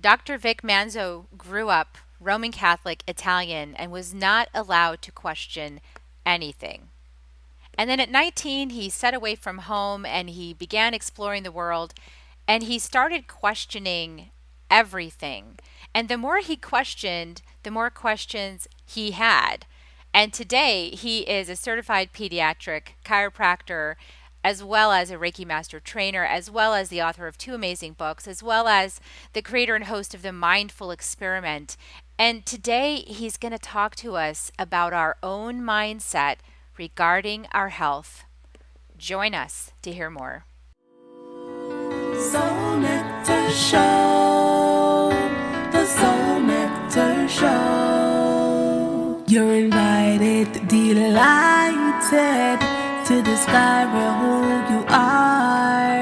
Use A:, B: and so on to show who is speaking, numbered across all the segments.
A: Dr. Vic Manzo grew up Roman Catholic Italian and was not allowed to question anything. And then at 19, he set away from home and he began exploring the world and he started questioning everything. And the more he questioned, the more questions he had. And today, he is a certified pediatric chiropractor, as well as a Reiki master trainer, as well as the author of two amazing books, as well as the creator and host of the Mindful Experiment. And today, he's going to talk to us about our own mindset regarding our health. Join us to hear more.
B: Soul Nectar Show, the Soul Nectar Show. You're invited, delighted to discover who you are.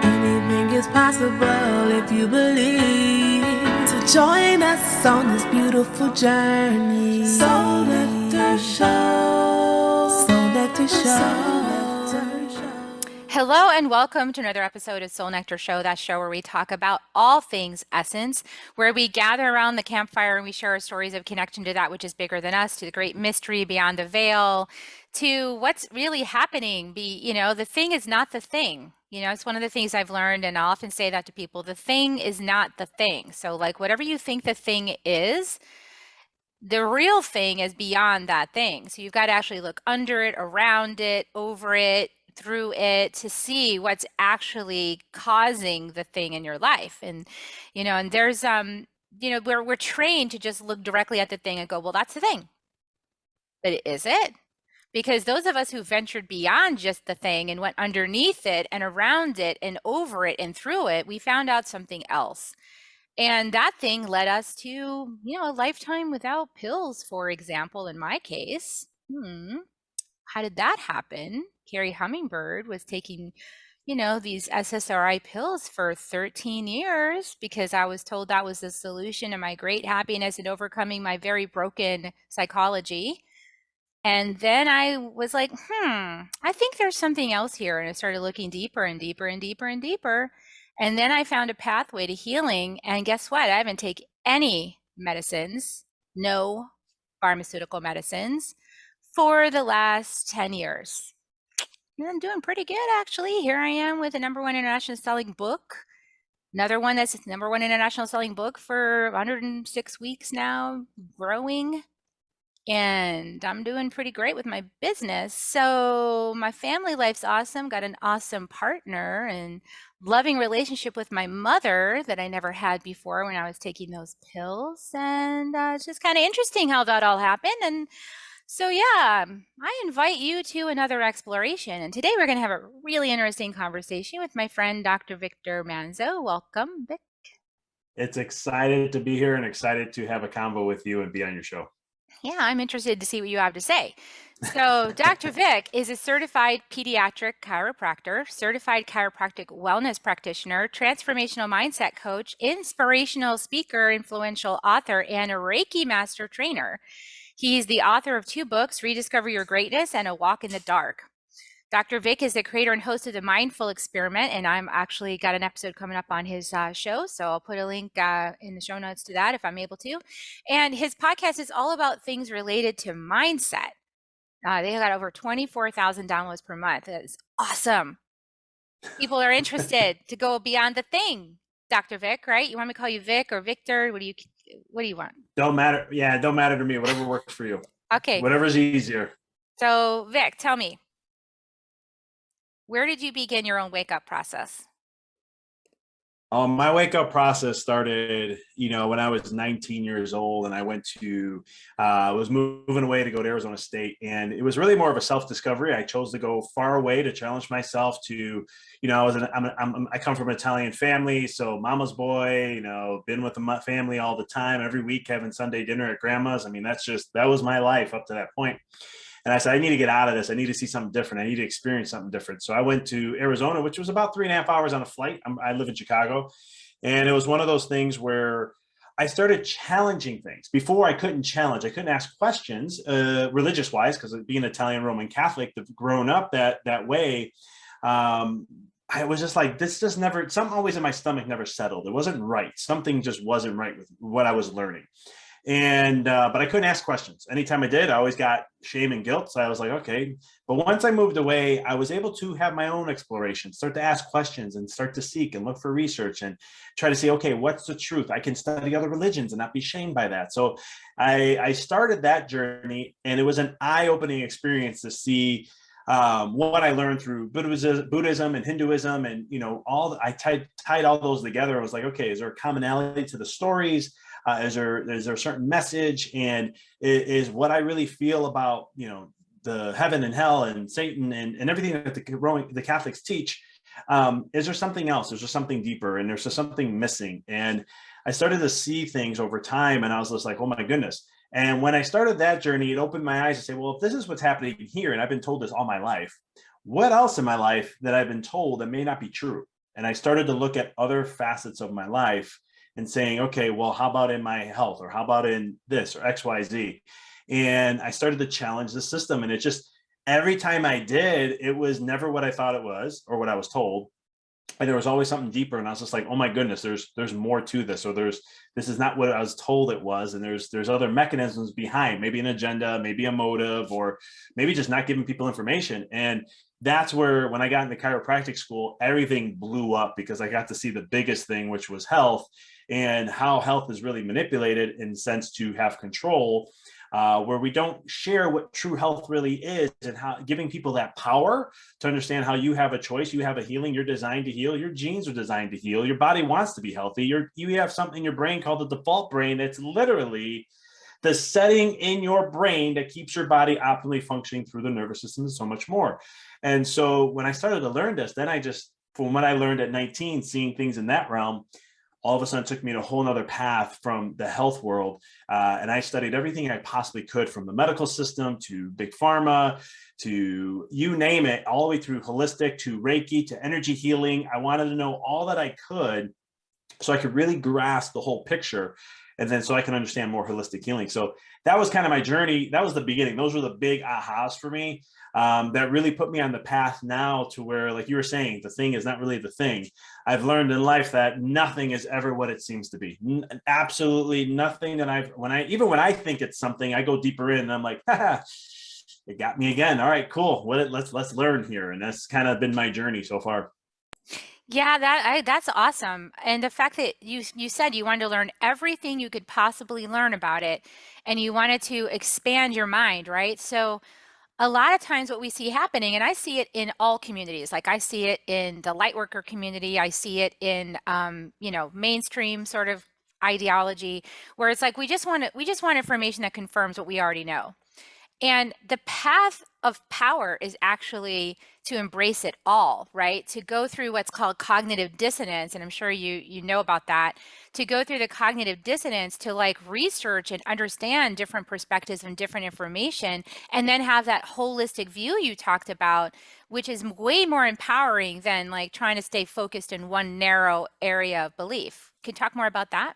B: Anything is possible if you believe. So join us on this beautiful journey. Soul Nectar Show, Soul Nectar Show.
A: Hello and welcome to another episode of Soul Nectar Show, that show where we talk about all things essence, where we gather around the campfire and we share our stories of connection to that which is bigger than us, to the great mystery beyond the veil, to what's really happening. The thing is not the thing. It's one of the things I've learned, and I often say that to people. The thing is not the thing. So like whatever you think the thing is, the real thing is beyond that thing. So you've got to actually look under it, around it, over it, through it, to see what's actually causing the thing in your life. And there's we're trained to just look directly at the thing and go, well, that's the thing. But is it? Because those of us who ventured beyond just the thing and went underneath it and around it and over it and through it, we found out something else. And that thing led us to, a lifetime without pills, for example, in my case. How did that happen? Carrie Hummingbird was taking, these SSRI pills for 13 years because I was told that was the solution to my great happiness and overcoming my very broken psychology. And then I was like, I think there's something else here. And I started looking deeper and deeper and deeper and deeper. And then I found a pathway to healing. And guess what? I haven't taken any medicines, no pharmaceutical medicines, for the last 10 years. And I'm doing pretty good, actually. Here I am with a #1 international selling book. Another one that's #1 international selling book for 106 weeks now, growing. And I'm doing pretty great with my business. So my family life's awesome. Got an awesome partner and loving relationship with my mother that I never had before when I was taking those pills. And it's just kind of interesting how that all happened. And so, yeah, I invite you to another exploration. And today we're going to have a really interesting conversation with my friend, Dr. Victor Manzo. Welcome, Vic.
C: It's excited to be here and excited to have a convo with you and be on your show.
A: Yeah, I'm interested to see what you have to say. So, Dr. Vic is a certified pediatric chiropractor, certified chiropractic wellness practitioner, transformational mindset coach, inspirational speaker, influential author, and a Reiki master trainer. He's the author of two books, Rediscover Your Greatness and A Walk in the Dark. Dr. Vic is the creator and host of the Mindful Experiment, and I'm actually got an episode coming up on his show, so I'll put a link in the show notes to that if I'm able to. And his podcast is all about things related to mindset. They got over 24,000 downloads per month. That's awesome. People are interested to go beyond the thing. Dr. Vic, right? You want me to call you Vic or Victor? What do you want?
C: Don't matter. Yeah, don't matter to me. Whatever works for you.
A: Okay.
C: Whatever's easier.
A: So, Vic, tell me, where did you begin your own wake-up process?
C: My wake up process started, when I was 19 years old, and I went to, was moving away to go to Arizona State, and it was really more of a self discovery. I chose to go far away to challenge myself to, I come from an Italian family, so mama's boy, been with the family all the time, every week having Sunday dinner at grandma's. I mean, that was my life up to that point. And I said, I need to get out of this. I need to see something different. I need to experience something different. So I went to Arizona, which was about 3.5 hours on a flight. I live in Chicago. And it was one of those things where I started challenging things. Before I couldn't challenge. I couldn't ask questions religious wise, because being Italian Roman Catholic, grown up that way, I was just like, this just never, something always in my stomach never settled. It wasn't right. Something just wasn't right with what I was learning. And, but I couldn't ask questions. Anytime I did, I always got shame and guilt. So I was like, okay. But once I moved away, I was able to have my own exploration, start to ask questions and start to seek and look for research and try to see, okay, what's the truth? I can study other religions and not be shamed by that. So I started that journey, and it was an eye-opening experience to see what I learned through Buddhism and Hinduism, and I tied all those together. I was like, okay, is there a commonality to the stories? Is there a certain message, and is what I really feel about the heaven and hell and Satan and everything that the Catholics teach? Is there something else? Is there something deeper? And there's just something missing. And I started to see things over time, and I was just like, oh my goodness. And when I started that journey, it opened my eyes to say, well, if this is what's happening here, and I've been told this all my life, what else in my life that I've been told that may not be true? And I started to look at other facets of my life and saying, okay, well, how about in my health, or how about in this, or X, Y, Z? And I started to challenge the system. And it just, every time I did, it was never what I thought it was or what I was told. And there was always something deeper. And I was just like, oh my goodness, there's more to this, or this is not what I was told it was. And there's other mechanisms behind, maybe an agenda, maybe a motive, or maybe just not giving people information. And that's where, when I got into chiropractic school, everything blew up, because I got to see the biggest thing, which was health, and how health is really manipulated in the sense to have control, where we don't share what true health really is, and how giving people that power to understand how you have a choice, you have a healing, you're designed to heal, your genes are designed to heal, your body wants to be healthy, you have something in your brain called the default brain that's literally the setting in your brain that keeps your body optimally functioning through the nervous system, and so much more. And so when I started to learn this, then from what I learned at 19, seeing things in that realm, all of a sudden took me to a whole nother path from the health world. And I studied everything I possibly could, from the medical system to big pharma, to you name it, all the way through holistic, to Reiki, to energy healing. I wanted to know all that I could, so I could really grasp the whole picture. And then so I can understand more holistic healing. So that was kind of my journey. That was the beginning. Those were the big ahas for me, that really put me on the path now to where, like you were saying, the thing is not really the thing. I've learned in life that nothing is ever what it seems to be. Absolutely nothing that when I think it's something, I go deeper in and I'm like, haha, it got me again. All right, cool. Let's learn here. And that's kind of been my journey so far.
A: Yeah, that's awesome. And the fact that you said you wanted to learn everything you could possibly learn about it, and you wanted to expand your mind, right? So a lot of times what we see happening, and I see it in all communities, like I see it in the light worker community, I see it in mainstream sort of ideology, where it's like we just want information that confirms what we already know. And the path of power is actually to embrace it all, right? To go through what's called cognitive dissonance, and I'm sure you know about that. To go through the cognitive dissonance, to like research and understand different perspectives and different information, and then have that holistic view you talked about, which is way more empowering than like trying to stay focused in one narrow area of belief. Can you talk more about that?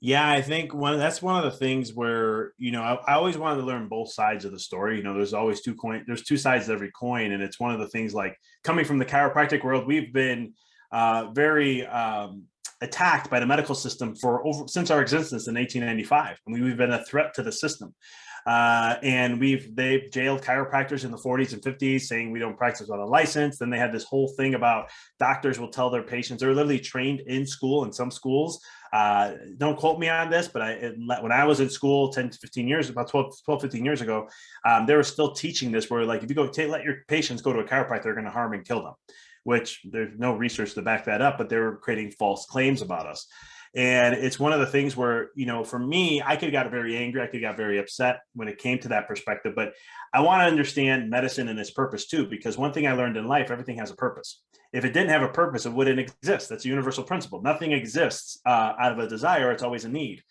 C: Yeah, I think that's one of the things where, I always wanted to learn both sides of the story. There's always there's two sides to every coin. And it's one of the things, like, coming from the chiropractic world, we've been very attacked by the medical system since our existence in 1895. I mean, we've been a threat to the system. And they've jailed chiropractors in the 40s and 50s, saying we don't practice without a license. Then they had this whole thing about doctors will tell their patients, they're literally trained in school in some schools. Don't quote me on this, but when I was in school 10 to 15 years, about 12, 15 years ago, they were still teaching this, where, like, if you let your patients go to a chiropractor, they're going to harm and kill them, which there's no research to back that up, but they were creating false claims about us. And it's one of the things where, for me, I could have got very angry. I could have got very upset when it came to that perspective. But I want to understand medicine and its purpose too, because one thing I learned in life, everything has a purpose. If it didn't have a purpose, it wouldn't exist. That's a universal principle. Nothing exists out of a desire. It's always a need.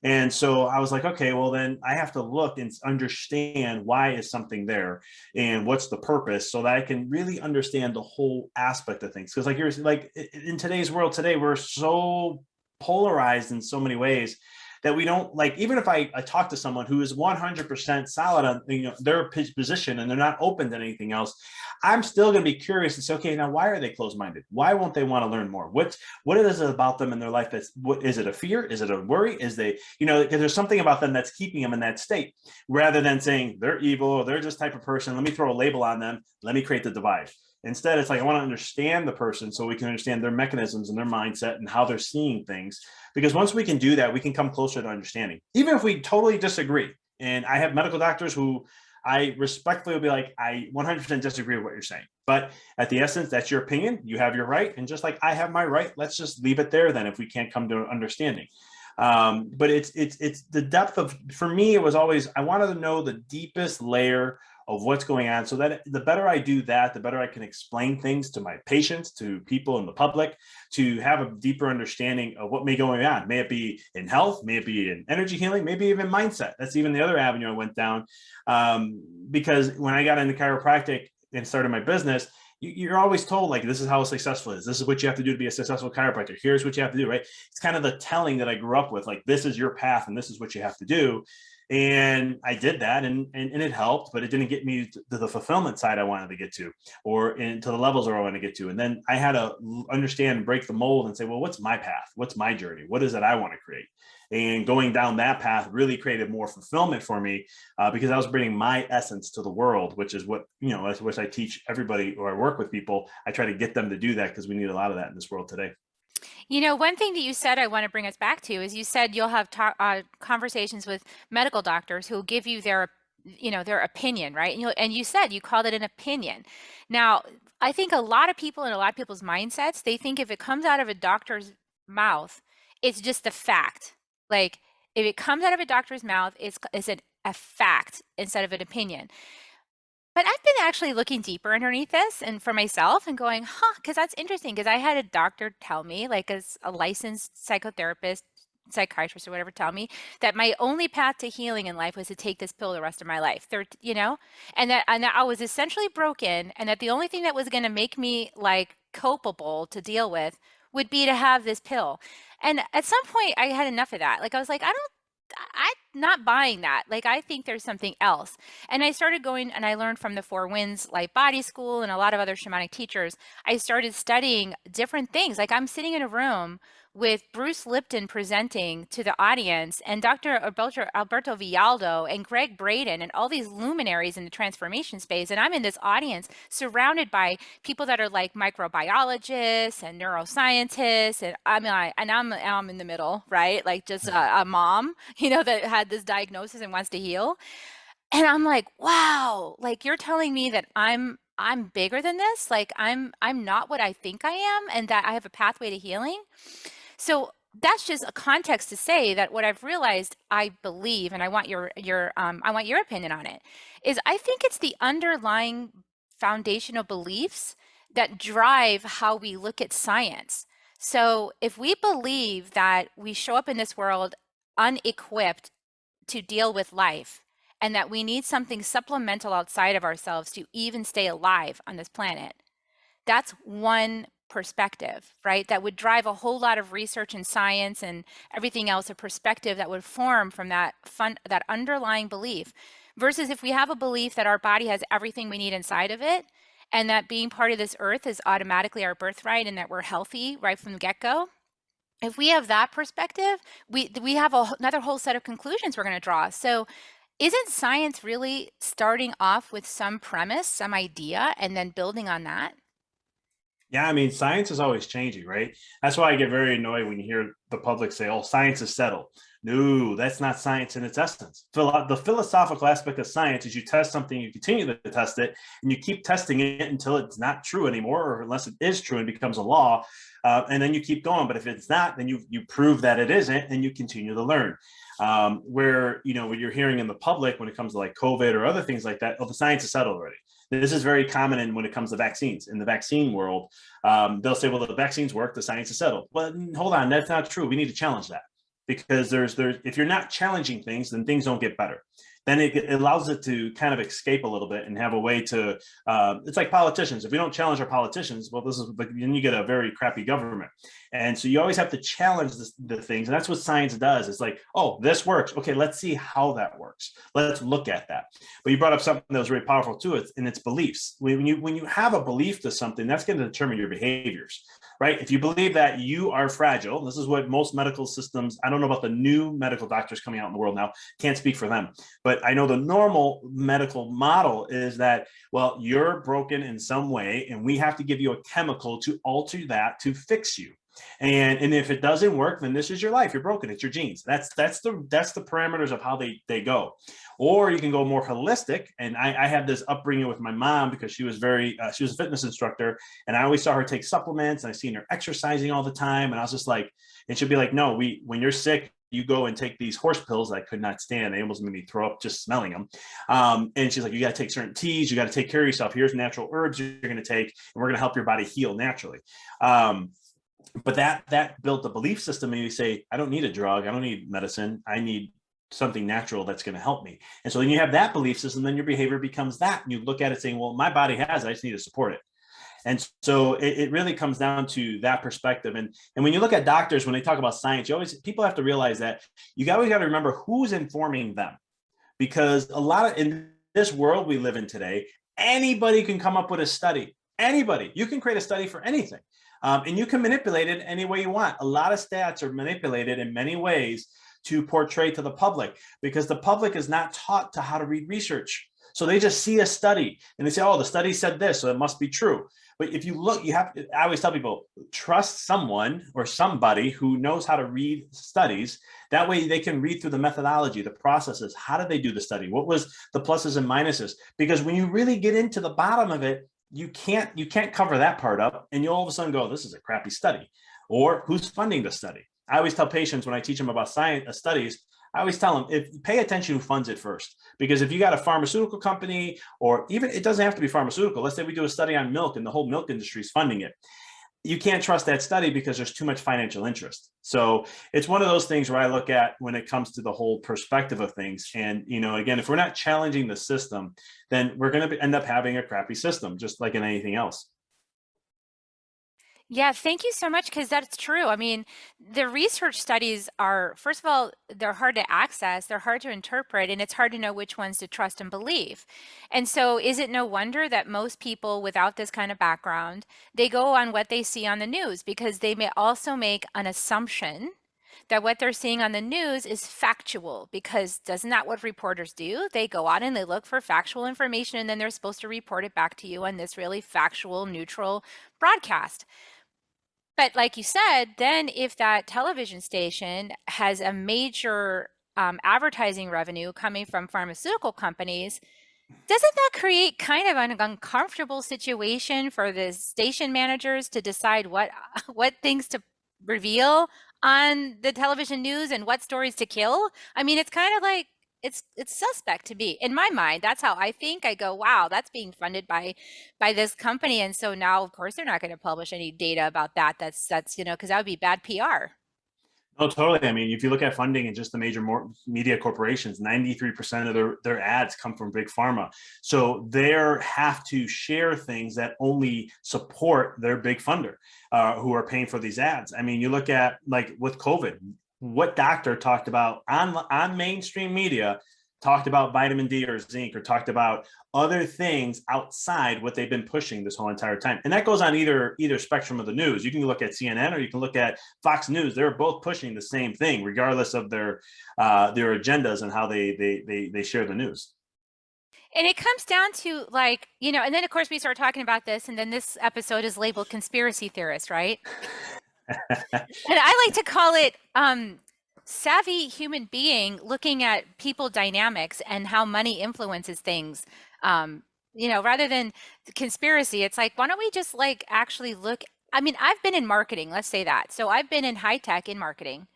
C: And so I was like, okay, well, then I have to look and understand, why is something there and what's the purpose, so that I can really understand the whole aspect of things. Because in today's world today, we're so polarized in so many ways that we don't like, even if I talk to someone who is 100% solid on, you know, their position and they're not open to anything else, I'm still going to be curious and say, okay, now why are they closed-minded? Why won't they want to learn more? What is it about them in their life that's, what is it, a fear? Is it a worry? Is they, you know, because there's something about them that's keeping them in that state, rather than saying they're evil or they're this type of person, let me throw a label on them, let me create the divide. Instead, it's like, I want to understand the person so we can understand their mechanisms and their mindset and how they're seeing things. Because once we can do that, we can come closer to understanding, even if we totally disagree. And I have medical doctors who I respectfully will be like, I 100% disagree with what you're saying. But at the essence, that's your opinion. You have your right. And just like I have my right, let's just leave it there then if we can't come to an understanding. But it's the depth of, for me, it was always, I wanted to know the deepest layer of what's going on, so that the better I do that, the better I can explain things to my patients, to people in the public, to have a deeper understanding of what may be going on. May it be in health, may it be in energy healing, maybe even mindset. That's even the other avenue I went down. Because when I got into chiropractic and started my business, you're always told, like, this is how successful is. This is what you have to do to be a successful chiropractor. Here's what you have to do, right? It's kind of the telling that I grew up with, like, this is your path and this is what you have to do. And I did that, and it helped, but it didn't get me to the fulfillment side I wanted to get to, or into the levels where I want to get to. And then I had to understand and break the mold and say, well, what's my path? What's my journey? What is it I want to create? And going down that path really created more fulfillment for me, because I was bringing my essence to the world, which is what, you know, which I teach everybody, or I work with people. I try to get them to do that because we need a lot of that in this world today.
A: You know, one thing that you said I want to bring us back to is you said you'll have conversations with medical doctors who will give you their, you know, their opinion, right? And you said you called it an opinion. Now, I think a lot of people and a lot of people's mindsets, they think if it comes out of a doctor's mouth, it's just a fact. Like, if it comes out of a doctor's mouth, it's a fact instead of an opinion. But I've been actually looking deeper underneath this and for myself and going, because that's interesting. Because I had a doctor tell me, like, as a licensed psychotherapist, psychiatrist, or whatever, tell me that my only path to healing in life was to take this pill the rest of my life. You know, and that I was essentially broken, and that the only thing that was going to make me like culpable to deal with would be to have this pill. And at some point, I had enough of that. Like, I was like, I'm not buying that. Like, I think there's something else. And I started going, and I learned from the Four Winds Light Body School and a lot of other shamanic teachers. I started studying different things. Like, I'm sitting in a room with Bruce Lipton presenting to the audience, and Dr. Alberto Villaldo and Greg Braden and all these luminaries in the transformation space. And I'm in this audience surrounded by people that are like microbiologists and neuroscientists. And I'm in the middle, right? Like, just a mom, you know, that had this diagnosis and wants to heal. And I'm like, wow, like, you're telling me that I'm bigger than this. Like, I'm not what I think I am, and that I have a pathway to healing. So that's just a context to say that what I've realized, I believe, and I want your opinion on it, is I think it's the underlying foundational beliefs that drive how we look at science. So if we believe that we show up in this world unequipped to deal with life, and that we need something supplemental outside of ourselves to even stay alive on this planet, that's one perspective, right? That would drive a whole lot of research and science and everything else, a perspective that would form from that underlying belief. Versus if we have a belief that our body has everything we need inside of it, and that being part of this earth is automatically our birthright, and that we're healthy right from the get-go. If we have that perspective, we have another whole set of conclusions we're going to draw. So isn't science really starting off with some premise, some idea, and then building on that?
C: Yeah, I mean, science is always changing, right? That's why I get very annoyed when you hear the public say, oh, science is settled. No, that's not science in its essence. The philosophical aspect of science is you test something, you continue to test it, and you keep testing it until it's not true anymore, or unless it is true and becomes a law, and then you keep going. But if it's not, then you prove that it isn't, and you continue to learn. Where, you know, what you're hearing in the public when it comes to like COVID or other things like that, oh, the science is settled already. This is very common when it comes to vaccines. In the vaccine world, they'll say, well, the vaccines work, the science is settled. Well, hold on, that's not true. We need to challenge that, because there's if you're not challenging things, then things don't get better. then it allows it to kind of escape a little bit and have a way to, it's like politicians. If we don't challenge our politicians, well, this is like, then you get a very crappy government. And so you always have to challenge the things. And that's what science does. It's like, oh, this works. Okay, let's see how that works. Let's look at that. But you brought up something that was really powerful too, and it's beliefs. When you have a belief to something, that's going to determine your behaviors, right? If you believe that you are fragile, this is what most medical systems, I don't know about the new medical doctors coming out in the world now, can't speak for them, but I know the normal medical model is that, well, you're broken in some way, and we have to give you a chemical to alter that to fix you. And if it doesn't work, then this is your life. You're broken. It's your genes. That's the parameters of how they go. Or you can go more holistic. And I had this upbringing with my mom because she was she was a fitness instructor, and I always saw her take supplements, and I seen her exercising all the time. And I was just like, and she'd be like, no, when you're sick, you go and take these horse pills that I could not stand. They almost made me throw up just smelling them. And she's like, you got to take certain teas. You got to take care of yourself. Here's natural herbs you're going to take, and we're going to help your body heal naturally. But that built a belief system, and you say, I don't need a drug. I don't need medicine. I need something natural that's going to help me. And so then you have that belief system, then your behavior becomes that. And you look at it saying, well, my body has it. I just need to support it. And so it really comes down to that perspective. And when you look at doctors, when they talk about science, people have to realize that you always got to remember who's informing them, because in this world we live in today, anybody can come up with a study. Anybody, you can create a study for anything. And you can manipulate it any way you want. A lot of stats are manipulated in many ways to portray to the public, because the public is not taught to how to read research. So they just see a study and they say, oh, the study said this, so it must be true. But if you look, I always tell people, trust someone or somebody who knows how to read studies. That way they can read through the methodology, the processes. How did they do the study? What was the pluses and minuses? Because when you really get into the bottom of it, you can't cover that part up, and you'll all of a sudden go, this is a crappy study. Or who's funding the study? I always tell patients when I teach them about science studies, I always tell them, pay attention who funds it first. Because if you got a pharmaceutical company, or even, it doesn't have to be pharmaceutical. Let's say we do a study on milk and the whole milk industry is funding it. You can't trust that study because there's too much financial interest. So it's one of those things where I look at when it comes to the whole perspective of things. And, again, if we're not challenging the system, then we're going to end up having a crappy system, just like in anything else.
A: Yeah, thank you so much, because that's true. I mean, the research studies are, first of all, they're hard to access, they're hard to interpret, and it's hard to know which ones to trust and believe. And so is it no wonder that most people without this kind of background, they go on what they see on the news, because they may also make an assumption that what they're seeing on the news is factual, because doesn't that what reporters do? They go out and they look for factual information, and then they're supposed to report it back to you on this really factual, neutral broadcast. But like you said, then if that television station has a major advertising revenue coming from pharmaceutical companies, doesn't that create kind of an uncomfortable situation for the station managers to decide what things to reveal on the television news and what stories to kill? I mean, it's kind of like it's suspect to me. In my mind, that's how I think. I go, wow, that's being funded by this company, and so now, of course, they're not going to publish any data about that. That's because that would be bad PR.
C: Oh, totally. I mean, if you look at funding in just the major media corporations, 93% of their ads come from big pharma. So they have to share things that only support their big funder who are paying for these ads. I mean, you look at, like, with COVID, what doctor talked about on mainstream media, talked about vitamin D or zinc, or talked about other things outside what they've been pushing this whole entire time. And that goes on either spectrum of the news. You can look at CNN or you can look at Fox News. They're both pushing the same thing, regardless of their agendas and how they share the news.
A: And it comes down to, like, and then of course we start talking about this, and then this episode is labeled conspiracy theorist, right? And I like to call it savvy human being looking at people dynamics and how money influences things. Rather than conspiracy, it's like, why don't we just actually look? I mean, I've been in marketing, let's say that. So I've been in high tech in marketing.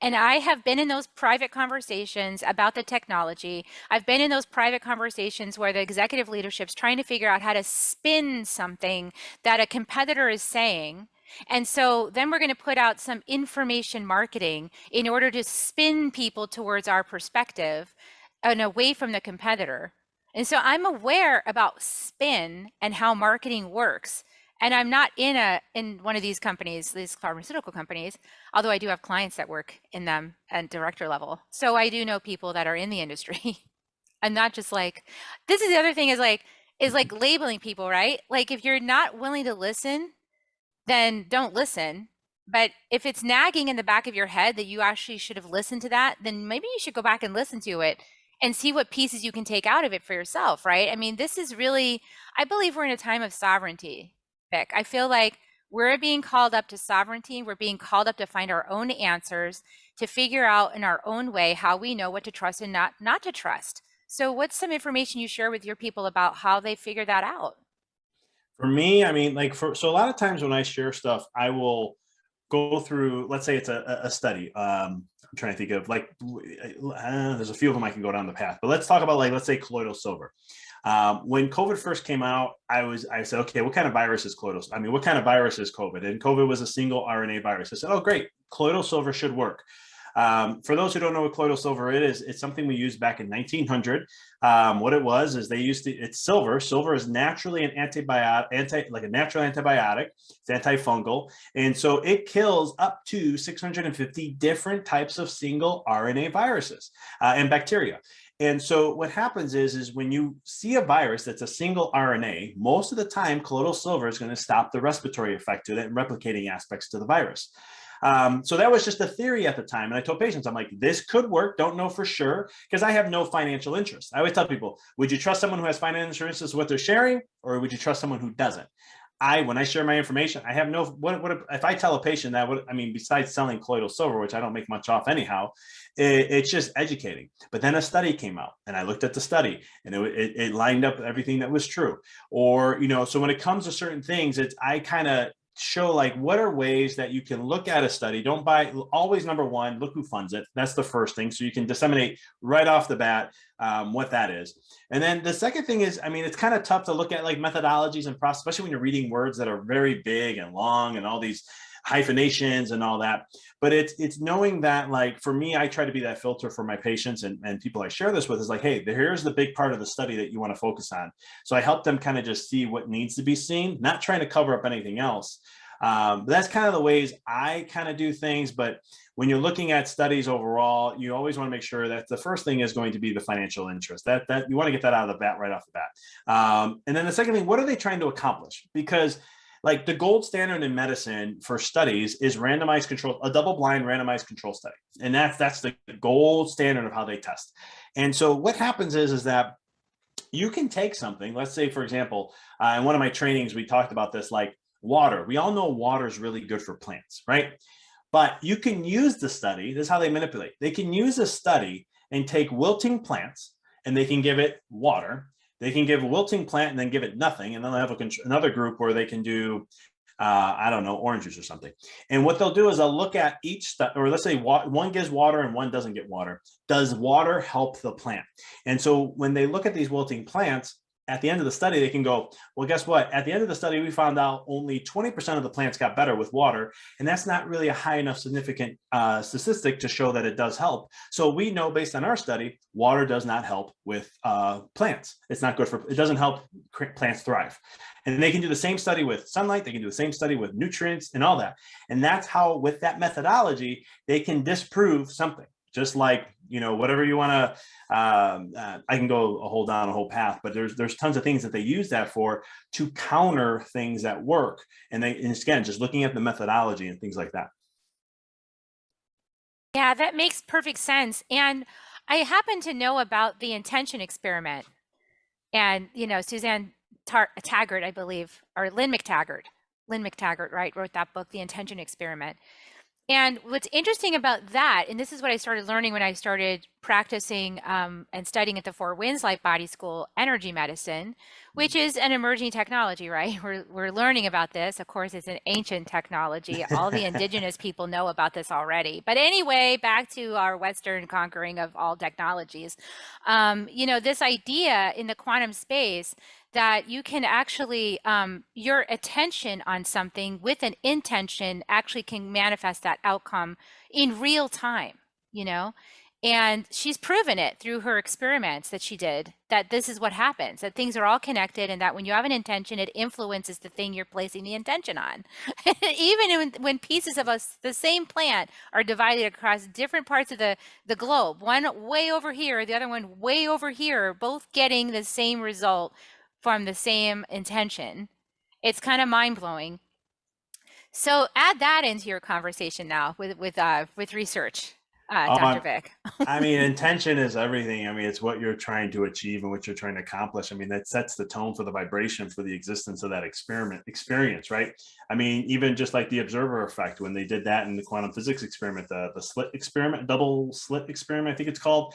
A: And I have been in those private conversations about the technology. I've been in those private conversations where the executive leadership's trying to figure out how to spin something that a competitor is saying. And so then we're going to put out some information marketing in order to spin people towards our perspective. and away from the competitor. And so I'm aware about spin and how marketing works. And I'm not in one of these companies, these pharmaceutical companies, although I do have clients that work in them at director level. So I do know people that are in the industry. I'm not just like, this is the other thing is like labeling people, right? Like if you're not willing to listen, then don't listen. But if it's nagging in the back of your head that you actually should have listened to that, then maybe you should go back and listen to it and see what pieces you can take out of it for yourself, right? I mean, this is really, I believe we're in a time of sovereignty, Vic. I feel like we're being called up to sovereignty. We're being called up to find our own answers, to figure out in our own way how we know what to trust and not to trust. So what's some information you share with your people about how they figure that out?
C: For me, I mean, so a lot of times when I share stuff, I will go through, let's say it's a study. I'm trying to think of there's a few of them I can go down the path, but let's talk about let's say colloidal silver. When COVID first came out, I said, okay, what kind of virus is colloidal? I mean, what kind of virus is COVID? And COVID was a single RNA virus. I said, oh, great, colloidal silver should work. For those who don't know what colloidal silver is, it's something we used back in 1900. What it was is it's silver. Silver is naturally an antibiotic, like a natural antibiotic. It's antifungal. And so it kills up to 650 different types of single RNA viruses and bacteria. And so what happens is when you see a virus that's a single RNA, most of the time colloidal silver is going to stop the respiratory effect to it and replicating aspects to the virus. So that was just a theory at the time. And I told patients, I'm like, this could work. Don't know for sure because I have no financial interest. I always tell people, would you trust someone who has financial interest in what they're sharing, or would you trust someone who doesn't? When I share my information, I have no, what if I tell a patient that, besides selling colloidal silver, which I don't make much off anyhow, it's just educating. But then a study came out and I looked at the study and it lined up everything that was true. Or, so when it comes to certain things, I kind of show what are ways that you can look at a study. Don't buy, always number one, look who funds it. That's the first thing. So you can disseminate right off the bat what that is. And then the second thing is, it's kind of tough to look at methodologies and process, especially when you're reading words that are very big and long and all these hyphenations and all that. But it's knowing that, for me, I try to be that filter for my patients and people I share this with is hey, here's the big part of the study that you want to focus on. So I help them kind of just see what needs to be seen, not trying to cover up anything else. But that's kind of the ways I kind of do things. But when you're looking at studies overall, you always want to make sure that the first thing is going to be the financial interest. That you want to get that out of the bat right off the bat. And then the second thing, what are they trying to accomplish? Because the gold standard in medicine for studies is a double-blind randomized control study. And that's the gold standard of how they test. And so what happens is that you can take something, let's say, for example, in one of my trainings, we talked about this, water. We all know water is really good for plants, right? But you can use the study. This is how they manipulate. They can use a study and take wilting plants and they can give it water. They can give a wilting plant and then give it nothing. And then they'll have another group where they can do, orange juice or something. And what they'll do is they'll look at each or let's say one gives water and one doesn't get water. Does water help the plant? And so when they look at these wilting plants, at the end of the study, they can go, well, guess what? At the end of the study, we found out only 20% of the plants got better with water. And that's not really a high enough significant statistic to show that it does help. So we know based on our study, water does not help with plants. It's not good it doesn't help plants thrive. And they can do the same study with sunlight. They can do the same study with nutrients and all that. And that's how, with that methodology, they can disprove something. Just whatever you want to, I can go down a whole path, but there's tons of things that they use that for to counter things that work. And again, just looking at the methodology and things like that.
A: Yeah, that makes perfect sense. And I happen to know about the intention experiment. And, Suzanne Taggart, I believe, or Lynn McTaggart, right, wrote that book, The Intention Experiment. And what's interesting about that, and this is what I started learning when I started practicing and studying at the Four Winds Life Body School, energy medicine, which is an emerging technology, right? We're learning about this. Of course, it's an ancient technology. All the indigenous people know about this already. But anyway, back to our Western conquering of all technologies. This idea in the quantum space that you can actually, your attention on something with an intention actually can manifest that outcome in real time, And she's proven it through her experiments that she did, that this is what happens, that things are all connected, and that when you have an intention, it influences the thing you're placing the intention on. Even when pieces of the same plant are divided across different parts of the globe, one way over here, the other one way over here, both getting the same result from the same intention. It's kind of mind-blowing. So add that into your conversation now with research, Dr.
C: Um,
A: Vic.
C: I mean, intention is everything. I mean, it's what you're trying to achieve and what you're trying to accomplish. I mean, that sets the tone for the vibration for the existence of that experience, right? I mean, even just like the observer effect, when they did that in the quantum physics experiment, the slit experiment, double slit experiment, I think it's called,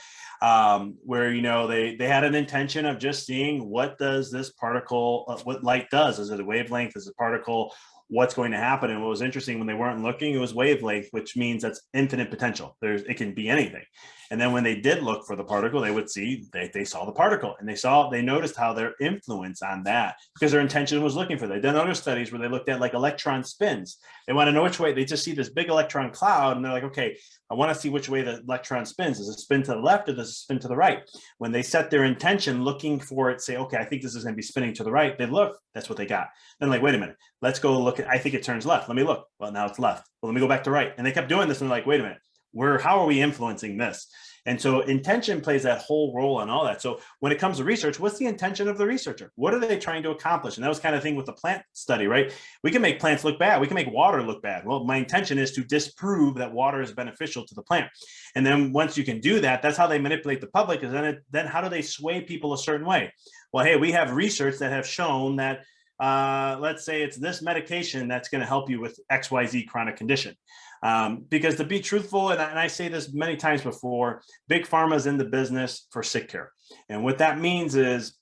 C: where, you know, they had an intention of just seeing what does this particle, what light does. Is it a wavelength? Is it a particle? What's going to happen? And what was interesting, when they weren't looking, it was wavelength, which means that's infinite potential. It can be anything. And then when they did look for the particle, they would see they saw the particle, and they noticed how their influence on that, because their intention was looking for that. They've done other studies where they looked at like electron spins. They want to know which way. They just see this big electron cloud, and they're like, okay, I want to see which way the electron spins. Does it spin to the left or does it spin to the right? When they set their intention looking for it, say, okay, I think this is going to be spinning to the right. They look, that's what they got. Then like, wait a minute, let's go look at, I think it turns left. Let me look. Well, now it's left. Well, let me go back to right. And they kept doing this, and they're like, wait a minute, how are we influencing this? And so intention plays that whole role on all that. So when it comes to research, what's the intention of the researcher? What are they trying to accomplish? And that was kind of thing with the plant study, right? We can make plants look bad. We can make water look bad. Well, my intention is to disprove that water is beneficial to the plant. And then once you can do that, that's how they manipulate the public. Is then how do they sway people a certain way? Well, hey, we have research that have shown that let's say it's this medication that's going to help you with XYZ chronic condition. Because to be truthful, and I say this many times before, big pharma is in the business for sick care. And what that means is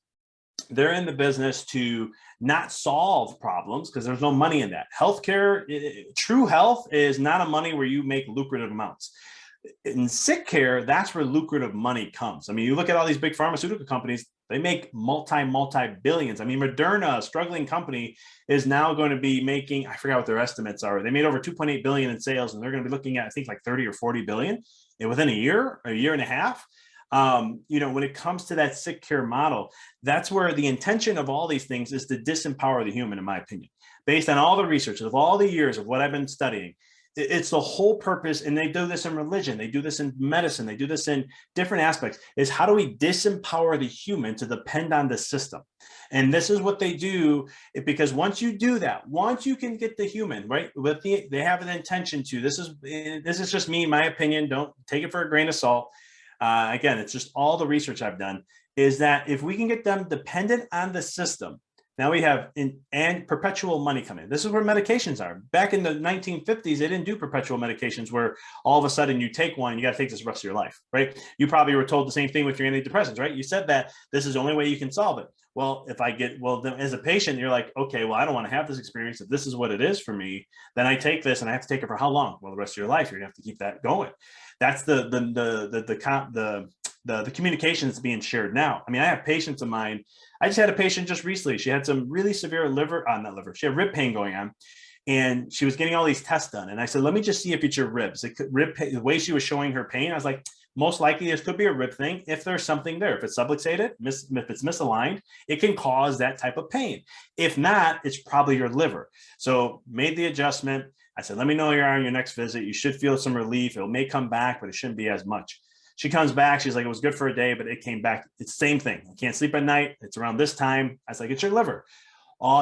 C: they're in the business to not solve problems, because there's no money in that. Healthcare, true health is not a money where you make lucrative amounts. In sick care, that's where lucrative money comes. I mean, you look at all these big pharmaceutical companies, they make multi-billions. I mean, Moderna, a struggling company, is now going to be making, I forgot what their estimates are. They made over 2.8 billion in sales, and they're going to be looking at, I think, like 30 or 40 billion within a year and a half. You know, when it comes to that sick care model, that's where the intention of all these things is to disempower the human, in my opinion, based on all the research of all the years of what I've been studying. It's the whole purpose, and they do this in religion, they do this in medicine, they do this in different aspects, is how do we disempower the human to depend on the system? And this is what they do, because once you do that, once you can get the human, right, they have an intention to, this is just me, my opinion, don't take it for a grain of salt. Again, it's just all the research I've done, is that if we can get them dependent on the system, now we have and perpetual money coming. This is where medications are. Back in the 1950s, they didn't do perpetual medications where all of a sudden you take one, you got to take this the rest of your life, right? You probably were told the same thing with your antidepressants, right? You said that this is the only way you can solve it. Well, then as a patient, you're like, okay, well, I don't want to have this experience. If this is what it is for me, then I take this, and I have to take it for how long? Well, the rest of your life, you're gonna have to keep that going. That's the communication that's being shared now. I mean, I have patients of mine. I just had a patient just recently. She had some really severe she had rib pain going on, and she was getting all these tests done. And I said, let me just see if it's your ribs. The way she was showing her pain, I was like, most likely this could be a rib thing. If there's something there, if it's subluxated, if it's misaligned, it can cause that type of pain. If not, it's probably your liver. So made the adjustment. I said, let me know you're on your next visit. You should feel some relief. It may come back, but it shouldn't be as much. She comes back. She's like, it was good for a day, but it came back. It's the same thing. I can't sleep at night. It's around this time. I was like, it's your liver.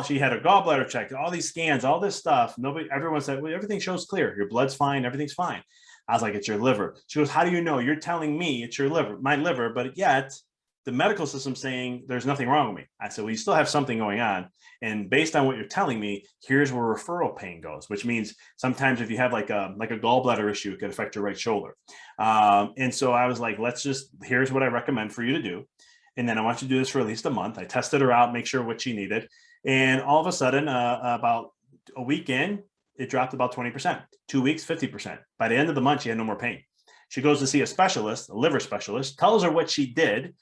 C: She had her gallbladder checked, all these scans, all this stuff. Everyone said, well, everything shows clear. Your blood's fine. Everything's fine. I was like, it's your liver. She goes, how do you know? You're telling me it's your liver, my liver, but yet the medical system's saying there's nothing wrong with me. I said, well, you still have something going on. And based on what you're telling me, here's where referral pain goes, which means sometimes if you have like a gallbladder issue, it could affect your right shoulder. And so I was like, here's what I recommend for you to do. And then I want you to do this for at least a month. I tested her out, make sure what she needed. And all of a sudden, about a week in, it dropped about 20%, 2 weeks, 50%. By the end of the month, she had no more pain. She goes to see a specialist, a liver specialist, tells her what she did.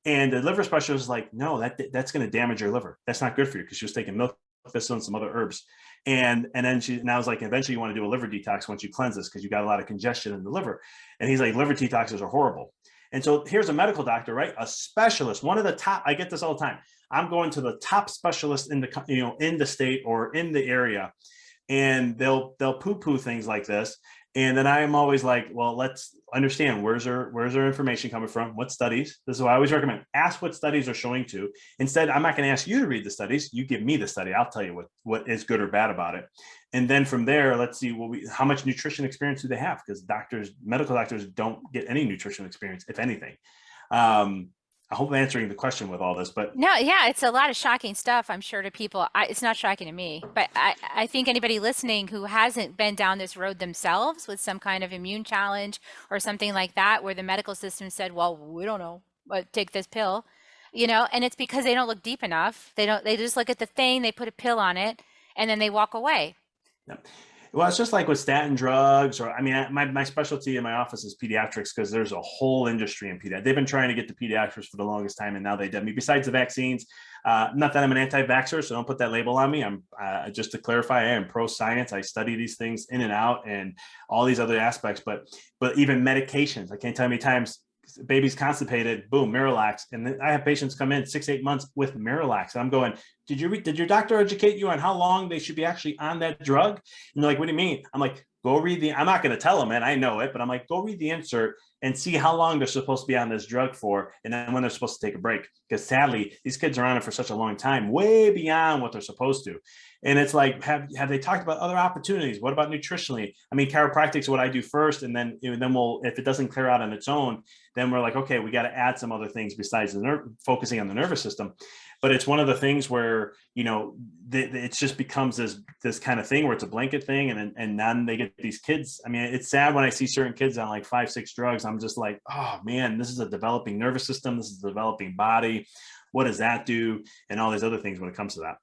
C: And the liver specialist is like, no, that's going to damage your liver. That's not good for you, because she was taking milk thistle and some other herbs. And then I was like, eventually you want to do a liver detox once you cleanse this, because you got a lot of congestion in the liver. And he's like, liver detoxes are horrible. And so here's a medical doctor, right? A specialist, one of the top, I get this all the time. I'm going to the top specialist in the, in the state or in the area, and they'll poo-poo things like this. And then I am always like, well, let's understand, where's their information coming from? What studies? This is what I always recommend. Ask what studies are showing to. Instead, I'm not going to ask you to read the studies. You give me the study. I'll tell you what is good or bad about it. And then from there, let's see how much nutrition experience do they have? Because medical doctors don't get any nutrition experience, if anything. I hope I'm answering the question with all this, but
A: No, yeah, it's a lot of shocking stuff, I'm sure, to people. It's not shocking to me, but I think anybody listening who hasn't been down this road themselves with some kind of immune challenge or something like that, where the medical system said, well, we don't know, but take this pill, and it's because they don't look deep enough. They just look at the thing, they put a pill on it, and then they walk away.
C: yeah. Well, it's just like with statin drugs, or I mean, my specialty in my office is pediatrics, because there's a whole industry in pediatrics. They've been trying to get to pediatrics for the longest time, and now they did me. Besides the vaccines, not that I'm an anti-vaxxer, so don't put that label on me. I'm just to clarify, I am pro-science. I study these things in and out, and all these other aspects. But even medications, I can't tell you how many times baby's constipated, boom, Miralax. And then I have patients come in 6-8 months with Miralax. And I'm going, did your doctor educate you on how long they should be actually on that drug? And they're like, what do you mean? I'm like, go read I'm not going to tell them, and I know it, but I'm like, go read the insert and see how long they're supposed to be on this drug for, and then when they're supposed to take a break. Because sadly, these kids are on it for such a long time, way beyond what they're supposed to. And it's like, have they talked about other opportunities? What about nutritionally? I mean, chiropractic is what I do first, and then we'll, if it doesn't clear out on its own, then we're like, okay, we got to add some other things besides focusing on the nervous system. But it's one of the things where, it just becomes this kind of thing where it's a blanket thing, and then they get these kids. I mean, it's sad when I see certain kids on like 5-6 drugs. I'm just like, oh man, this is a developing nervous system. This is a developing body. What does that do? And all these other things when it comes to that.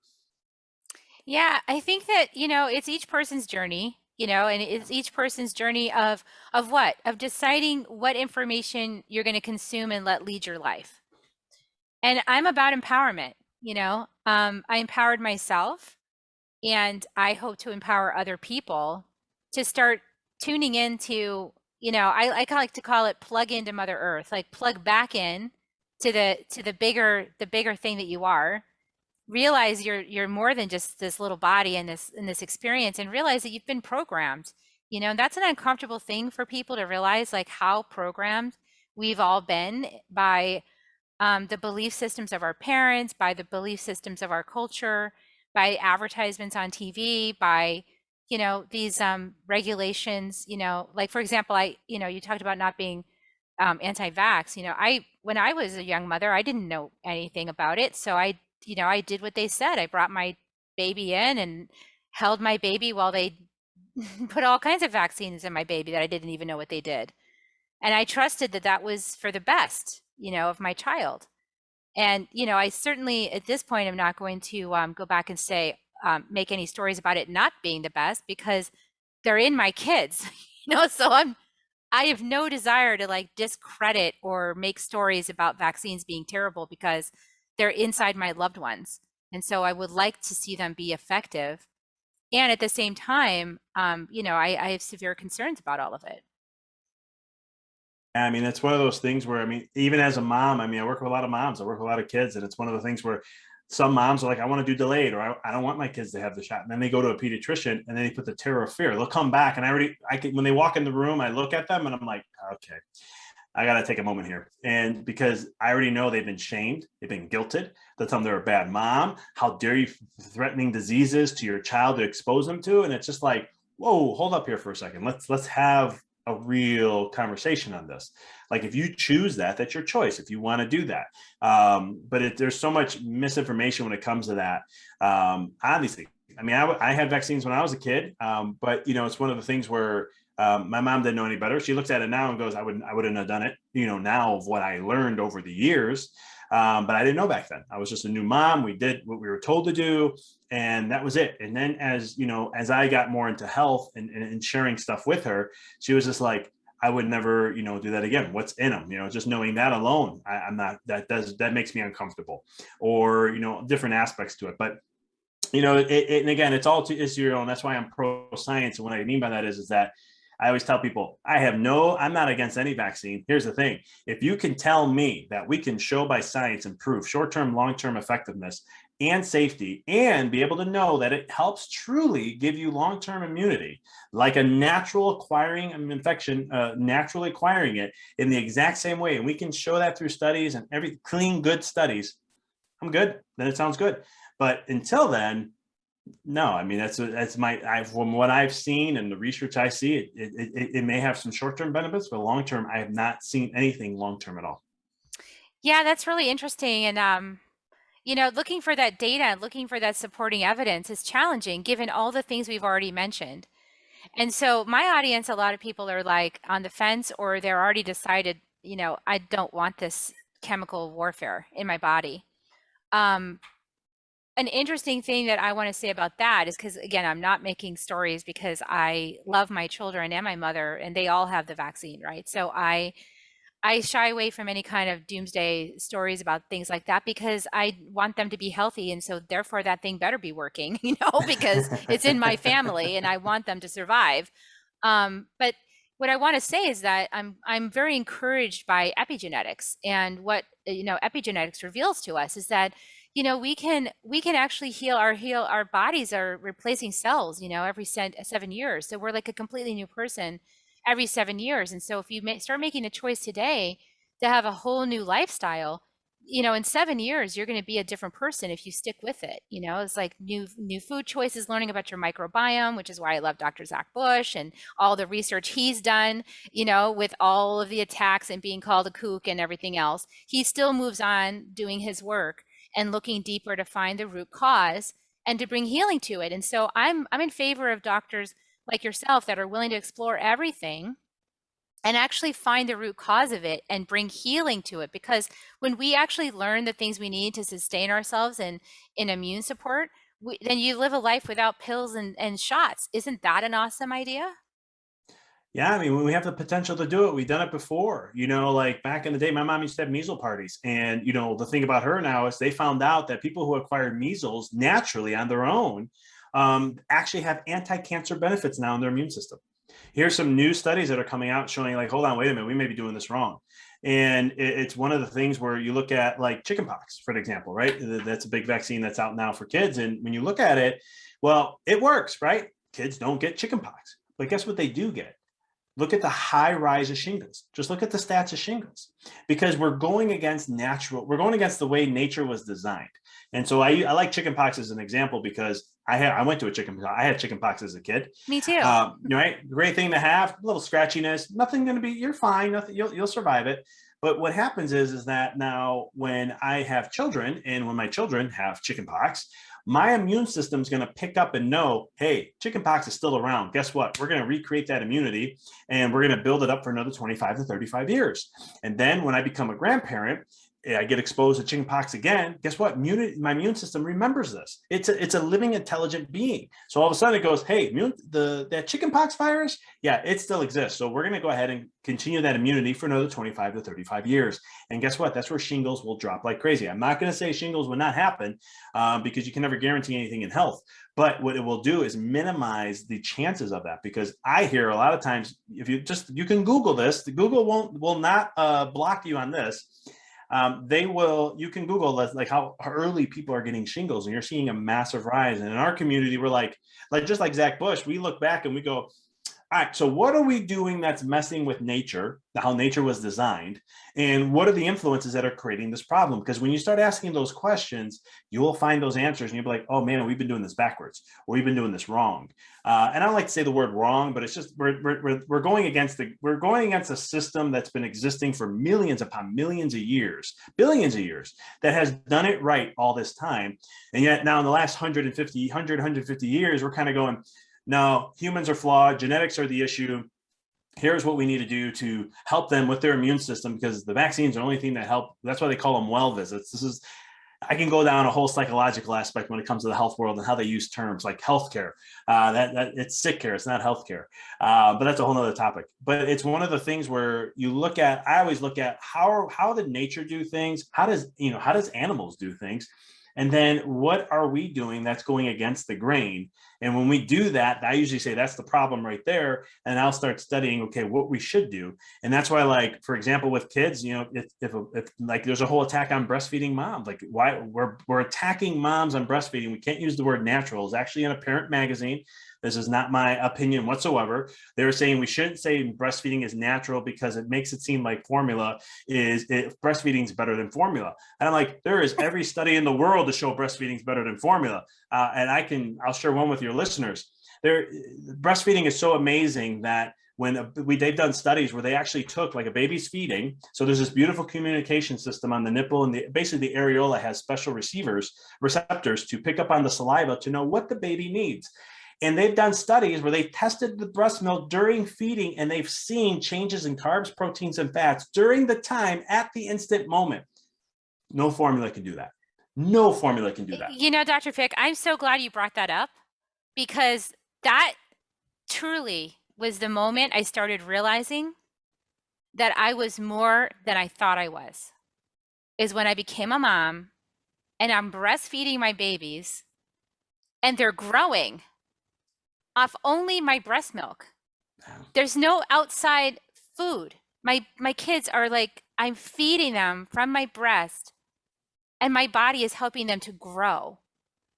A: Yeah, I think that, it's each person's journey, and it's each person's journey of what? Of deciding what information you're going to consume and let lead your life. And I'm about empowerment, I empowered myself, and I hope to empower other people to start tuning into, I like to call it plug into Mother Earth, like plug back in to the bigger thing that you are. Realize you're more than just this little body and this experience, and realize that you've been programmed. And that's an uncomfortable thing for people to realize, like how programmed we've all been by the belief systems of our parents, by the belief systems of our culture, by advertisements on TV, by these regulations. Like, for example, you talked about not being anti-vax. When I was a young mother, I didn't know anything about it, so I did what they said. I brought my baby in and held my baby while they put all kinds of vaccines in my baby that I didn't even know what they did. And I trusted that was for the best, of my child. And, I certainly at this point am not going to go back and say, make any stories about it not being the best, because they're in my kids, so I have no desire to like discredit or make stories about vaccines being terrible, because they're inside my loved ones. And so I would like to see them be effective. And at the same time, I have severe concerns about all of it.
C: I mean, it's one of those things where, I mean, even as a mom, I mean, I work with a lot of moms, I work with a lot of kids, and it's one of the things where some moms are like, I want to do delayed, or I don't want my kids to have the shot. And then they go to a pediatrician, and then they put the terror of fear. They'll come back, and when they walk in the room, I look at them and I'm like, okay, I got to take a moment here. And because I already know they've been shamed, they've been guilted. They'll tell them they're a bad mom. How dare you threatening diseases to your child to expose them to? And it's just like, whoa, hold up here for a second. Let's have a real conversation on this. Like, if you choose that's your choice, if you want to do that. But there's so much misinformation when it comes to that. Obviously, I mean, I had vaccines when I was a kid, but it's one of the things where my mom didn't know any better. She looks at it now and goes, I wouldn't have done it, now of what I learned over the years. But I didn't know back then. I was just a new mom. We did what we were told to do, and that was it. And then as I got more into health and sharing stuff with her, she was just like, I would never, do that again. What's in them? Just knowing that alone, that makes me uncomfortable, or, different aspects to it. But and again, it's all to is your own. That's why I'm pro science. And what I mean by that is that I always tell people, I'm not against any vaccine. Here's the thing. If you can tell me that we can show by science and prove short-term, long-term effectiveness and safety, and be able to know that it helps truly give you long-term immunity, like a natural acquiring an infection, naturally acquiring it in the exact same way. And we can show that through studies and every clean, good studies. I'm good. Then it sounds good. But until then, no, I mean, from what I've seen and the research I see, it may have some short-term benefits, but long-term, I have not seen anything long-term at all.
A: Yeah, that's really interesting. And, looking for that data, looking for that supporting evidence is challenging given all the things we've already mentioned. And so my audience, a lot of people are like on the fence, or they're already decided, I don't want this chemical warfare in my body. An interesting thing that I want to say about that is because, again, I'm not making stories because I love my children and my mother, and they all have the vaccine, right? So I shy away from any kind of doomsday stories about things like that because I want them to be healthy. And so therefore that thing better be working, because it's in my family and I want them to survive. But what I want to say is that I'm very encouraged by epigenetics, and what epigenetics reveals to us is that we can actually heal our bodies are replacing cells every 7 years. So we're like a completely new person every 7 years. And so if you start making a choice today to have a whole new lifestyle, in 7 years, you're going to be a different person if you stick with it. It's like new food choices, learning about your microbiome, which is why I love Dr. Zach Bush and all the research he's done, with all of the attacks and being called a kook and everything else. He still moves on doing his work and looking deeper to find the root cause and to bring healing to it. And so I'm in favor of doctors like yourself that are willing to explore everything and actually find the root cause of it and bring healing to it. Because when we actually learn the things we need to sustain ourselves in immune support, then you live a life without pills and shots. Isn't that an awesome idea?
C: Yeah, I mean, when we have the potential to do it, we've done it before. Like back in the day, my mom used to have measles parties. And, the thing about her now is they found out that people who acquired measles naturally on their own actually have anti-cancer benefits now in their immune system. Here's some new studies that are coming out showing like, hold on, wait a minute, we may be doing this wrong. And it's one of the things where you look at like chickenpox, for example, right? That's a big vaccine that's out now for kids. And when you look at it, well, it works, right? Kids don't get chickenpox, but guess what they do get? Look at the high rise of shingles. Just look at the stats of shingles, because we're going against the way nature was designed. And so I like chickenpox as an example because I went to I had chickenpox as a kid.
A: Me too.
C: Right? Great thing to have, a little scratchiness, nothing going to be, you're fine. Nothing, you'll survive it. But what happens is that now when I have children and when my children have chickenpox, my immune system is going to pick up and know, hey, chickenpox is still around. Guess what? We're going to recreate that immunity and we're going to build it up for another 25 to 35 years. And then when I become a grandparent, I get exposed to chickenpox again. Guess what? My immune system remembers this. It's a living, intelligent being. So all of a sudden it goes, hey, that chickenpox virus, yeah, it still exists. So we're going to go ahead and continue that immunity for another 25 to 35 years. And guess what? That's where shingles will drop like crazy. I'm not going to say shingles will not happen because you can never guarantee anything in health. But what it will do is minimize the chances of that, because I hear a lot of times, if you can Google this, the Google will not block you on this. You can Google like how early people are getting shingles, and you're seeing a massive rise. And in our community, we're like just like Zach Bush, we look back and we go, all right, so what are we doing that's messing with nature, how nature was designed, and what are the influences that are creating this problem? Because when you start asking those questions, you will find those answers, and you'll be like, oh man, we've been doing this backwards, or we've been doing this wrong. And I don't like to say the word wrong, but it's just we're going against a system that's been existing for millions upon millions of years, billions of years, that has done it right all this time. And yet now in the last 150 years, we're kind of going, no, humans are flawed. Genetics are the issue. Here's what we need to do to help them with their immune system, because the vaccines are the only thing that help. That's why they call them well visits. I can go down a whole psychological aspect when it comes to the health world and how they use terms like healthcare. That it's sick care. It's not healthcare. But that's a whole other topic. But it's one of the things where I always look at how did nature do things? How does animals do things? And then what are we doing that's going against the grain? And when we do that, I usually say that's the problem right there. And I'll start studying, okay, what we should do. And that's why, like, for example, with kids, if like there's a whole attack on breastfeeding moms, like why we're attacking moms on breastfeeding. We can't use the word natural. It's actually in a parent magazine. This is not my opinion whatsoever. They were saying we shouldn't say breastfeeding is natural because it makes it seem like formula breastfeeding is better than formula. And I'm like, there is every study in the world to show breastfeeding is better than formula. And I'll share one with your listeners. Breastfeeding is so amazing that they've done studies where they actually took, like, a baby's feeding. So there's this beautiful communication system on the nipple, and basically the areola has special receptors to pick up on the saliva to know what the baby needs. And they've done studies where they tested the breast milk during feeding, and they've seen changes in carbs, proteins, and fats during the time at the instant moment. No formula can do that. No formula can do that.
A: Dr. Fick, I'm so glad you brought that up, because that truly was the moment I started realizing that I was more than I thought I was, is when I became a mom and I'm breastfeeding my babies and they're growing off only my breast milk. There's no outside food. My kids are like, I'm feeding them from my breast and my body is helping them to grow.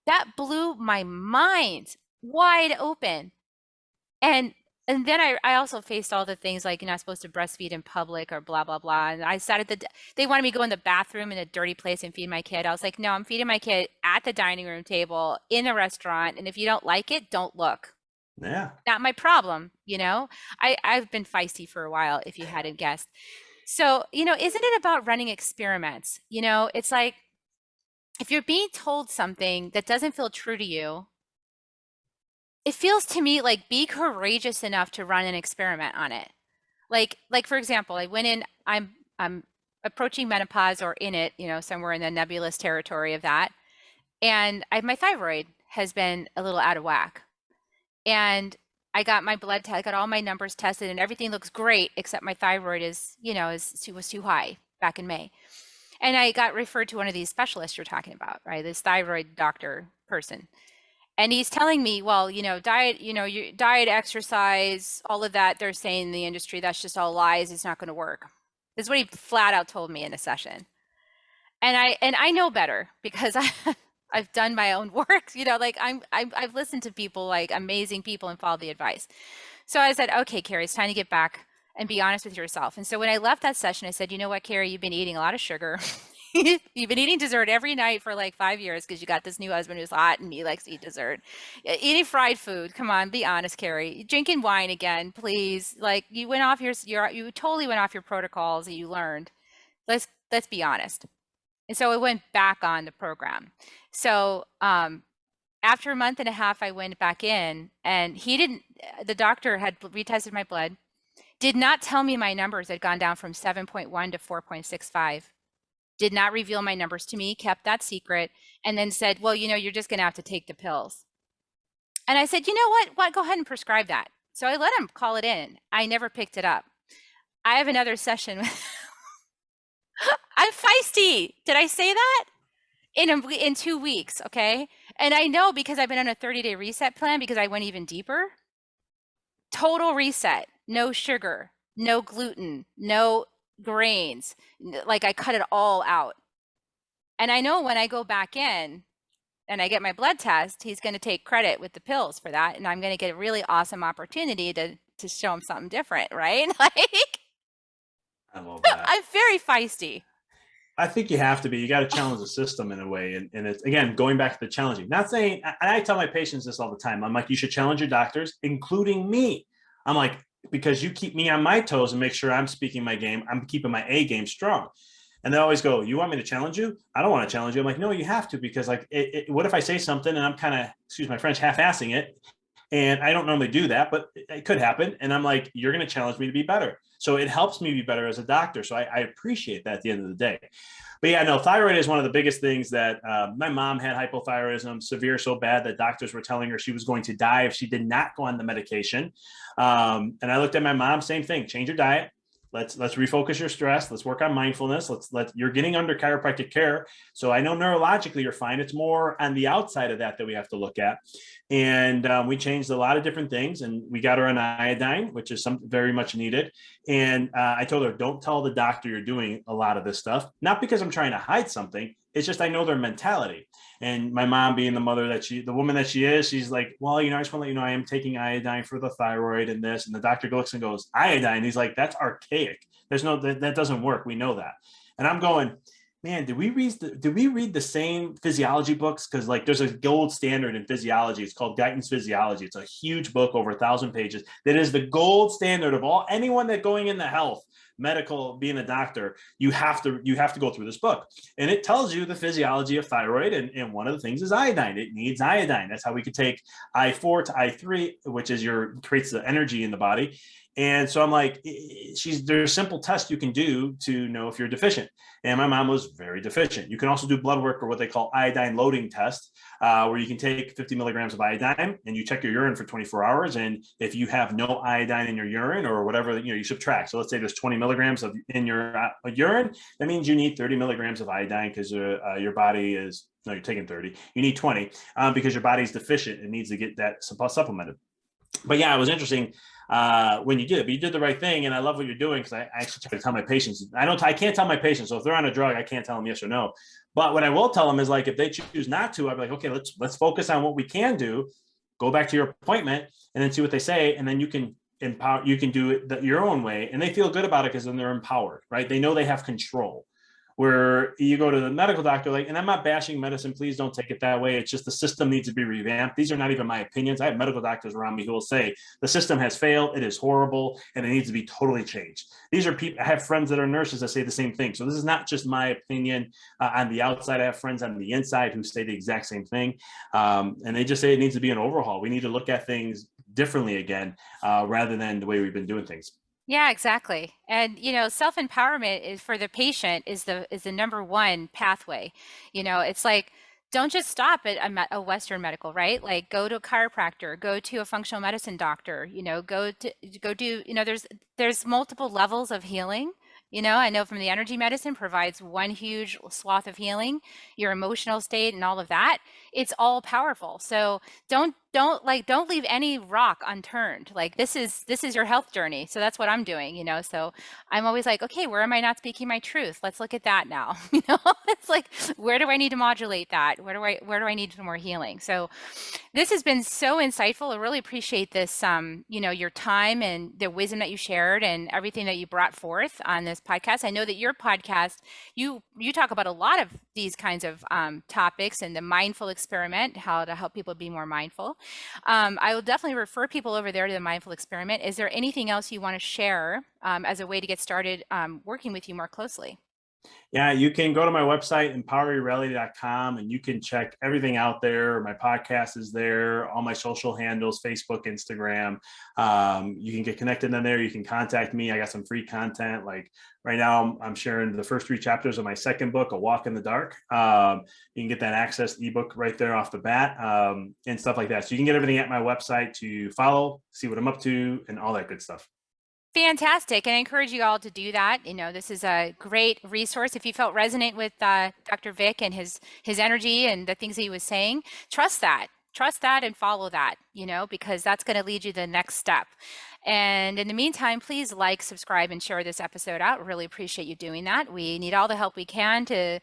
A: That blew my mind wide open. And then I also faced all the things like you're not supposed to breastfeed in public or blah, blah, blah. And I sat they wanted me to go in the bathroom in a dirty place and feed my kid. I was like, no, I'm feeding my kid at the dining room table in a restaurant. And if you don't like it, don't look.
C: Yeah.
A: Not my problem. I've been feisty for a while, if you hadn't guessed. So, isn't it about running experiments? It's like, if you're being told something that doesn't feel true to you, it feels to me like be courageous enough to run an experiment on it. Like for example, I went in, I'm approaching menopause or in it, somewhere in the nebulous territory of that. And my thyroid has been a little out of whack. And I got my blood test, I got all my numbers tested, and everything looks great, except my thyroid was too high back in May. And I got referred to one of these specialists you're talking about, right? This thyroid doctor person. And he's telling me, well, diet, your diet, exercise, all of that, they're saying in the industry, that's just all lies. It's not going to work. This is what he flat out told me in a session. And I know better, because I've done my own work, I've listened to people, like amazing people, and followed the advice. So I said, okay, Carrie, it's time to get back and be honest with yourself. And so when I left that session, I said, you know what, Carrie, you've been eating a lot of sugar. You've been eating dessert every night for like 5 years because you got this new husband who's hot and he likes to eat dessert. Eating fried food. Come on, be honest, Carrie. Drinking wine again, please. Like, you went off you totally went off your protocols that you learned. Let's be honest. And so I went back on the program. So after a month and a half, I went back in, and the doctor had retested my blood, did not tell me my numbers had gone down from 7.1 to 4.65. Did not reveal my numbers to me, kept that secret, and then said, well, you're just going to have to take the pills. And I said, you know what, go ahead and prescribe that. So I let him call it in. I never picked it up. I have another session. I'm feisty. Did I say that? In 2 weeks, okay? And I know, because I've been on a 30-day reset plan, because I went even deeper. Total reset, no sugar, no gluten, no grains. Like, I cut it all out. And I know when I go back in and I get my blood test, he's going to take credit with the pills for that. And I'm going to get a really awesome opportunity to show him something different, right? Like,
C: I love that.
A: I'm very feisty.
C: I think you have to be. You got to challenge the system in a way. And it's, again, going back to the challenging. Not saying, I tell my patients this all the time. I'm like, you should challenge your doctors, including me. I'm like, because you keep me on my toes and make sure I'm speaking my game. I'm keeping my A game strong. And they always go, you want me to challenge you? I don't want to challenge you. I'm like, no, you have to, because like, what if I say something and I'm kind of, excuse my French, half-assing it? And I don't normally do that, but it could happen. And I'm like, you're going to challenge me to be better. So it helps me be better as a doctor. So I appreciate that at the end of the day. But yeah, no, thyroid is one of the biggest things that my mom had hypothyroidism, severe, so bad that doctors were telling her she was going to die if she did not go on the medication. And I looked at my mom, same thing, change your diet, let's refocus your stress. Let's work on mindfulness. You're getting under chiropractic care. So I know neurologically you're fine. It's more on the outside of that we have to look at. And we changed a lot of different things, and we got her on iodine, which is some very much needed. And I told her, don't tell the doctor you're doing a lot of this stuff, not because I'm trying to hide something. It's just I know their mentality. And my mom, being the woman that she is, she's like, well, I just want to let you know I am taking iodine for the thyroid and this. And the doctor looks and goes, iodine. He's like, that's archaic. That doesn't work. We know that. And I'm going, man, did we read the same physiology books? Because there's a gold standard in physiology. It's called Guyton's Physiology. It's a huge book, over 1,000 pages. That is the gold standard of anyone that going into health, medical, being a doctor, you have to go through this book. And it tells you the physiology of thyroid. And one of the things is iodine. It needs iodine. That's how we could take I4 to I3, which creates the energy in the body. And so I'm like, there's simple tests you can do to know if you're deficient. And my mom was very deficient. You can also do blood work, or what they call iodine loading test, where you can take 50 milligrams of iodine and you check your urine for 24 hours. And if you have no iodine in your urine or whatever, you subtract. So let's say there's 20 milligrams in your urine. That means you need 30 milligrams of iodine, because your body is, no, you're taking 30. You need 20 because your body's deficient and needs to get that supplemented. But yeah, it was interesting when you did it, but you did the right thing. And I love what you're doing, because I actually try to tell my patients, I can't tell my patients. So if they're on a drug, I can't tell them yes or no. But what I will tell them is, if they choose not to, I'll be like, okay, let's focus on what we can do. Go back to your appointment and then see what they say. And then you can do it your own way. And they feel good about it, because then they're empowered, right? They know they have control. Where you go to the medical doctor, and I'm not bashing medicine, please don't take it that way. It's just the system needs to be revamped. These are not even my opinions. I have medical doctors around me who will say the system has failed, it is horrible, and it needs to be totally changed. These are people, I have friends that are nurses that say the same thing. So this is not just my opinion on the outside. I have friends on the inside who say the exact same thing. And they just say it needs to be an overhaul. We need to look at things differently again, rather than the way we've been doing things.
A: Yeah, exactly. And self-empowerment is for the patient is the number one pathway. It's like, don't just stop at a Western medical, right? Like, go to a chiropractor, go to a functional medicine doctor, go do, there's multiple levels of healing. I know from the energy medicine provides one huge swath of healing, your emotional state and all of that. It's all powerful. So don't leave any rock unturned. Like, this is your health journey. So that's what I'm doing, so I'm always like, okay, where am I not speaking my truth? Let's look at that now. It's like, where do I need to modulate that? Where do I need some more healing? So this has been so insightful. I really appreciate this, your time and the wisdom that you shared and everything that you brought forth on this podcast. I know that your podcast, you talk about a lot of these kinds of topics, and the mindful experiment, how to help people be more mindful. I will definitely refer people over there to the mindful experiment. Is there anything else you want to share as a way to get started working with you more closely?
C: Yeah, you can go to my website, empoweryourreality.com, and you can check everything out there. My podcast is there, all my social handles, Facebook, Instagram. You can get connected in there. You can contact me. I got some free content. Like right now, I'm sharing the first 3 chapters of my second book, A Walk in the Dark. You can get that access ebook right there off the bat, and stuff like that. So you can get everything at my website to follow, see what I'm up to, and all that good stuff.
A: Fantastic. And I encourage you all to do that. This is a great resource. If you felt resonant with Dr. Vic and his energy and the things that he was saying, trust that. Trust that and follow that, because that's going to lead you to the next step. And in the meantime, please like, subscribe, and share this episode out. Really appreciate you doing that. We need all the help we can to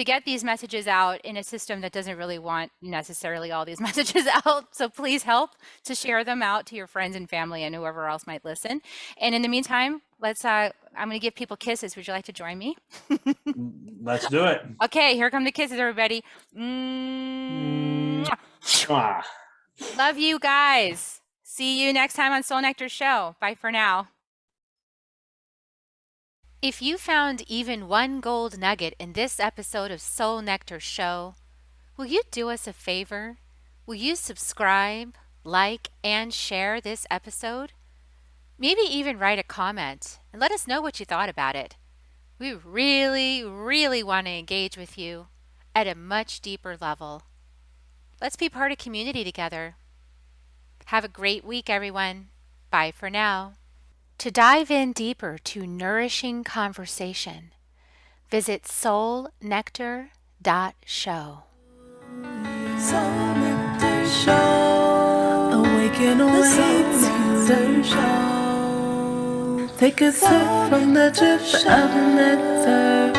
A: get these messages out in a system that doesn't really want necessarily all these messages out. So please help to share them out to your friends and family and whoever else might listen. And in the meantime, I'm going to give people kisses. Would you like to join me?
C: Let's do it.
A: Okay, here come the kisses, everybody. Mwah. Love you guys. See you next time on Soul Nectar Show. Bye for now. If you found even one gold nugget in this episode of Soul Nectar Show, will you do us a favor? Will you subscribe, like, and share this episode? Maybe even write a comment and let us know what you thought about it. We really, really want to engage with you at a much deeper level. Let's be part of community together. Have a great week, everyone. Bye for now. To dive in deeper to nourishing conversation, visit soulnectar.show.
B: Soul Nectar Show. Awaken, awake to show. Take a sip from the drip of the nectar,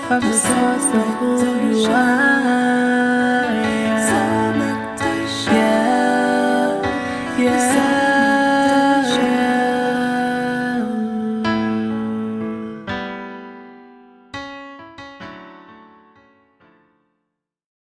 B: from the source of who you are.